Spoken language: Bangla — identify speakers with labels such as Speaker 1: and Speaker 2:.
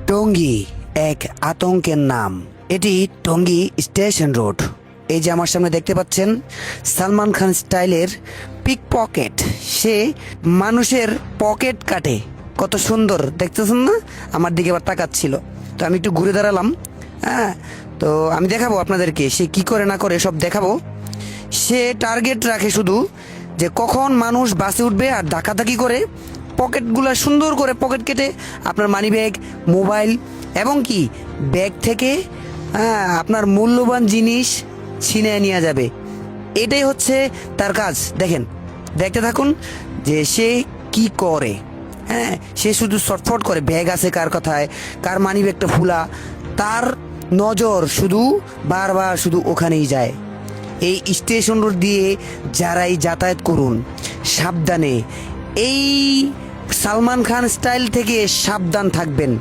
Speaker 1: টঙ্গী এক আতঙ্কের নাম। এটি টঙ্গী স্টেশন রোড। এই যে আমার সামনে দেখতে পাচ্ছেন সালমান খান স্টাইলের পিক পকেট। সে মানুষের পকেট কাটে, কত সুন্দর দেখতেছেন না? আমার দিকে আবার তাকাচ্ছিল, তো আমি একটু ঘুরে দাঁড়ালাম। হ্যাঁ, তো আমি দেখাবো আপনাদেরকে সে কি করে না করে, সব দেখাবো। সে টার্গেট রাখে শুধু যে কখন মানুষ বাসে উঠবে আর ধাক্কাধাক্কি করে পকেটগুলো সুন্দর করে পকেট কেটে আপনার মানি ব্যাগ, মোবাইল এবং কি ব্যাগ থেকে আপনার মূল্যবান জিনিস ছিনিয়ে নিয়ে যাবে। এটাই হচ্ছে তার কাজ। দেখেন, দেখতে থাকুন যে সে কি করে। হ্যাঁ, সে শুধু শর্টফট করে, ব্যাগ আছে কার কথায়, কার মানি ব্যাগটা ফুলা, তার নজর শুধু বারবার শুধু ওখানেই যায়। এই স্টেশন রোড দিয়ে যারাই যাতায়াত করুন, সাবধানে, এই সালমান খান স্টাইল থেকে সাবধান থাকবেন।